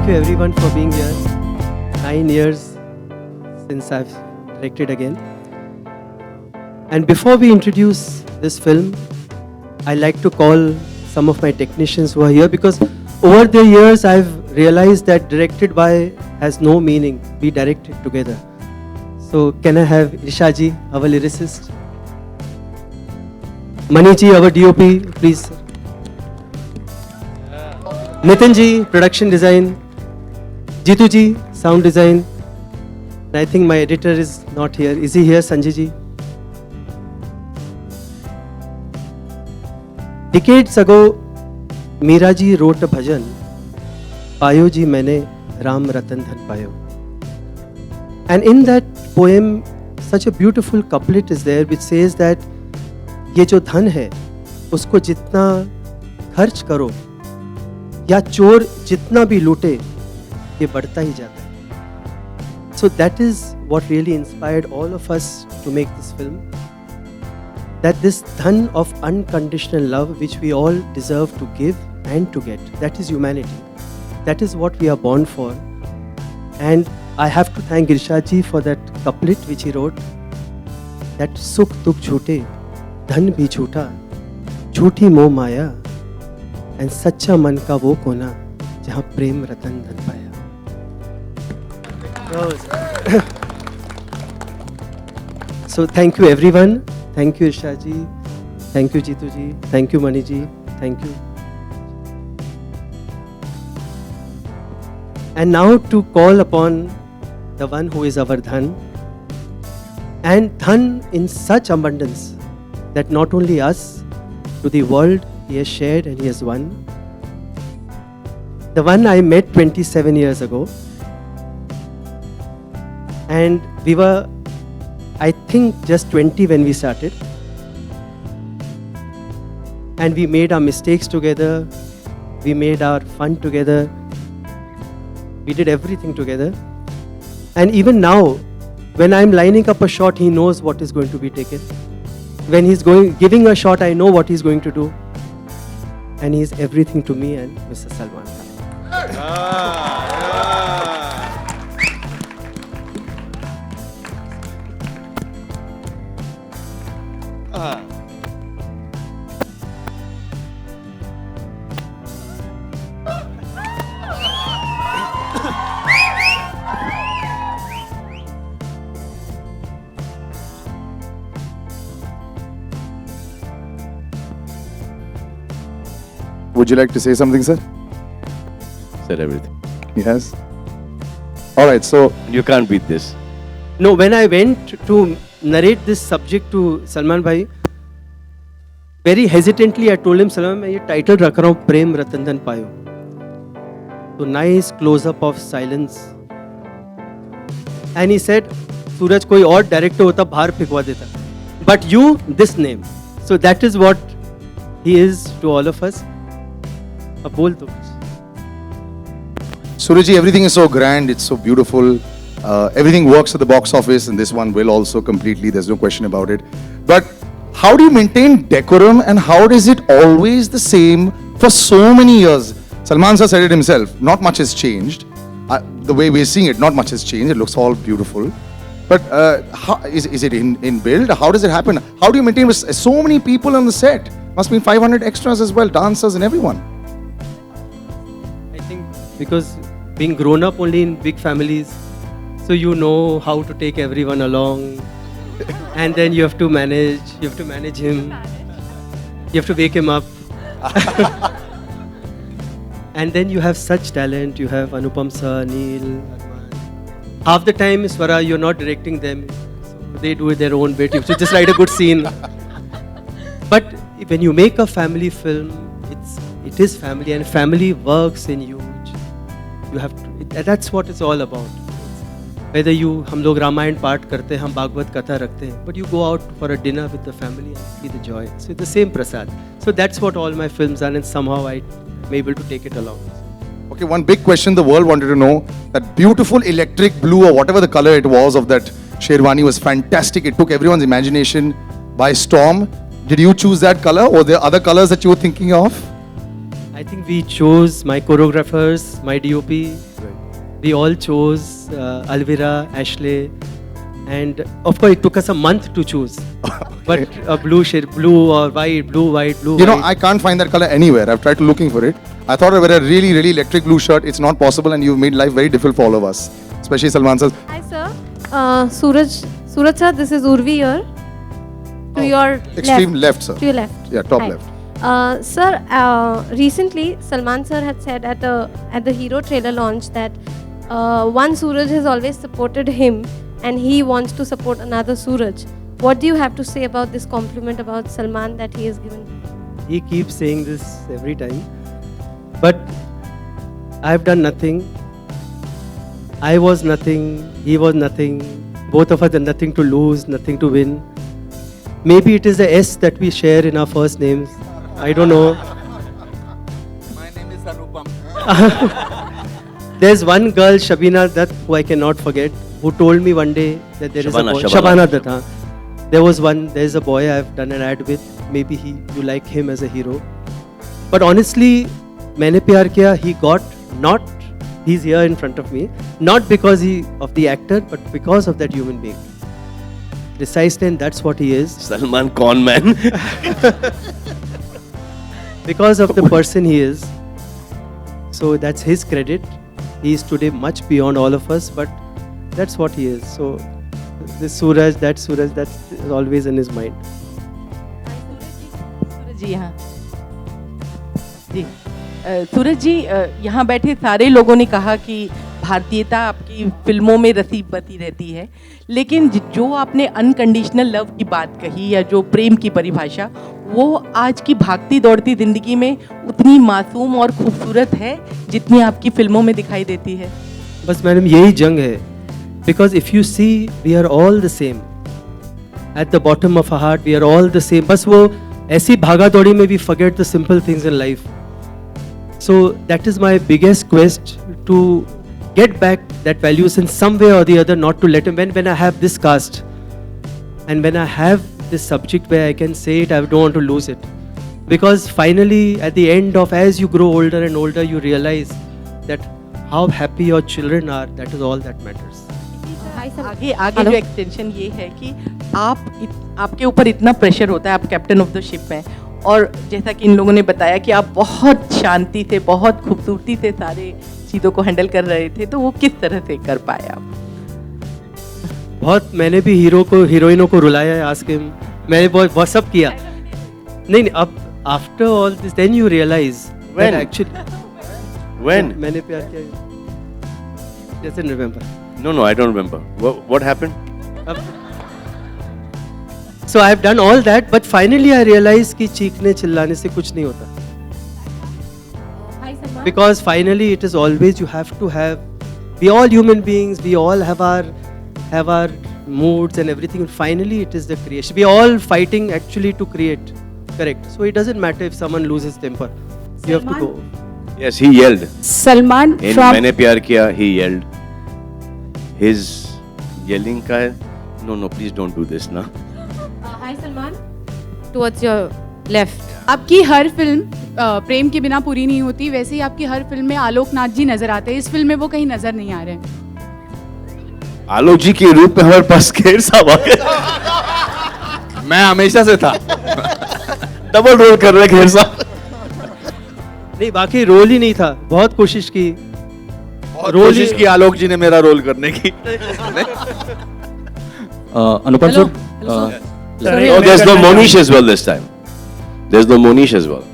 Thank you everyone for being here. 9 years since I've directed again. And before we introduce this film, I like to call some of my technicians who are here, because over the years I've realized that directed by has no meaning. We direct it together. So can I have Ishaji, our lyricist? Maniji, our DOP, please. Nitinji, production design. Jituji, sound design. And I think my editor is not here. Is he here, Sanjay ji? Decades ago, Meera ji wrote a bhajan, Payo ji maine Ram Ratan Dhan payo. And in that poem, such a beautiful couplet is there which says that ये जो धन है, उसको जितना खर्च करो या चोर जितना भी लूटे, ये बढ़ता ही जाता है. So that is what really inspired all of us to make this film. That this dhan of unconditional love which we all deserve to give and to get, that is humanity. That is what we are born for. And I have to thank Irshad ji for that couplet which he wrote, that sukh dukh jhoote, dhan bhi jhoota, jhooti moh maya, and सच्चा मन का वो कोना जहाँ प्रेम रतन धन पाया. So thank you everyone. Thank you Irshad ji. Thank you Jitu ji. Thank you Mani ji. Thank you. And now to call upon the one who is our dhan, and dhan in such abundance that not only us, to the world he has shared and he has won. The one I met 27 years ago, and we were, I think, just 20 when we started, and we made our mistakes together, we made our fun together, we did everything together. And even now, when I'm lining up a shot, he knows what is going to be taken. When he's giving a shot, I know what he's going to do. And he's everything to me and Mr. Salman Khan. Would you like to say something, sir? Said everything. Yes. All right, so You can't beat this. No, when I went to narrate this subject to Salman Bhai, very hesitantly I told him, Salman, मैं ये title रख रहा हूँ प्रेम रतन धन पायो. So nice close up of silence. And he said, सूरज कोई और director होता बाहर फेंकवा देता. But you, this name. So that is what he is to all of us. अब बोल दो. Suryaji, everything is so grand, it's so beautiful. Everything works at the box office, and this one will also completely, there's no question about it. But how do you maintain decorum, and how is it always the same for so many years? Salman sir said it himself, not much has changed. The way we're seeing it, not much has changed. It looks all beautiful. But how, is it in build? How does it happen? How do you maintain with so many people on the set? Must be 500 extras as well, dancers and everyone. I think because being grown up only in big families, so you know how to take everyone along, and then you have to manage him, you have to wake him up. And then you have such talent, you have Anupam sir, Neil, Arman. Half the time, Swara, you're not directing them, so they do their own bit, you have to just write a good scene. But when you make a family film, it is family, and family works in huge. You have to, that's what it's all about. Whether हम लोग रामायण पाठ करते हैं, हम भागवत कथा रखते हैं, but you go out for a dinner with the family and see the joy. So the same prasad. So that's what all my films are, and somehow I'm able to take it along. Okay, one big question the world wanted to know, that beautiful electric blue or whatever the color it was of that Sherwani was fantastic. It took everyone's imagination by storm. Did you choose that color, or there are other colors that you were thinking of? I think we chose my choreographers, my DOP. We all chose Alvira, Ashley, and of course it took us a month to choose. But a blue shade, blue or white, blue, white, blue. You know, white. I can't find that color anywhere. I've tried to looking for it. I thought I wear a really, really electric blue shirt. It's not possible, and you've made life very difficult for all of us, especially Salman sir. Hi sir, Suraj sir, this is Urvi here. To your Extreme left, sir. To your left. Yeah, top Hi. left. Sir, recently Salman sir had said at the Hero trailer launch that one Suraj has always supported him, and he wants to support another Suraj. What do you have to say about this compliment about Salman that he has given? He keeps saying this every time. But I've done nothing. I was nothing. He was nothing. Both of us had nothing to lose, nothing to win. Maybe it is the S that we share in our first names. I don't know. My name is Anupam. There's one girl, Shabina Dutt, who I cannot forget, who told me one day that there is a boy. Shabana Dutt. Haan. There's a boy I've done an ad with. Maybe you like him as a hero. But honestly, मैंने प्यार किया. He got not. He's here in front of me, not because of the actor, but because of that human being. Precisely, and that's what he is. Salman con man. Because of the person he is. So that's his credit. He is today much beyond all of us, but that's what he is. So this Suraj, that's always in his mind. सूरज जी यहाँ जी सूरज जी यहाँ बैठे सारे लोगों ने कहा कि भारतीयता आपकी फिल्मों में रसीबती रहती है, लेकिन जो आपने अनकंडीशनल लव की बात कही या जो प्रेम की परिभाषा, वो आज की भागती दौड़ती ज़िंदगी में उतनी मासूम और खूबसूरत है जितनी आपकी फिल्मों में दिखाई देती है. बस मैडम यही जंग है. Because if you see, we are all the same. At the bottom of our heart, we are all the same. बस वो ऐसी भागा दौड़ी में we forget the simple things in life. So that is my biggest quest, to get back that values in some way or the other, not to let him. When I have this cast and when I have this subject where I can say it, I don't want to lose it. Because finally, at the end of, as you grow older and older, you realize that how happy your children are, that is all that matters. आगे जो extension ये है कि आपके ऊपर इतना pressure होता है, आप कैप्टन ऑफ द शिप हैं, और जैसा कि इन लोगों ने बताया कि आप बहुत शांति से, बहुत खूबसूरती से सारे चीज़ों को हैंडल कर रहे थे, तो वो किस तरह से कर पाए आप? बहुत मैंने भी हीरोइनों को रुलाया है, आज के मैंने बहुत सब किया. नहीं अब after all this then you realise When? Actually When? मैंने प्यार किया. जैसे remember. No, I don't remember. What happened? So I have done all that, but finally I realized कि चीखने चिल्लाने से कुछ नहीं होता. Because finally it is always you have to have. We all human beings. We all have our moods and everything. Finally it is the creation. We all fighting actually to create. Correct. So it doesn't matter if someone loses temper. You have to go. Yes, he yelled. Salman In from मैंने प्यार किया, he yelled. His yelling का है. No, please don't do this now. Hi Salman. Towards your left. आपकी हर film प्रेम के बिना पूरी नहीं होती, वैसे ही आपकी हर फिल्म में आलोक नाथ जी नजर आते हैं. इस फिल्म में वो कहीं नजर नहीं आ रहे हैं. आलोक जी के रूप में हमारे पास खेर साहब आ गए. मैं हमेशा से था. डबल रोल कर रहे खेर साहब. नहीं बाकी रोल ही नहीं था. बहुत कोशिश की. कोशिश की आलोक जी ने मेरा रोल करने की. Anupam sir, Oh, there's no Monish as well this time. There's no Monish as well.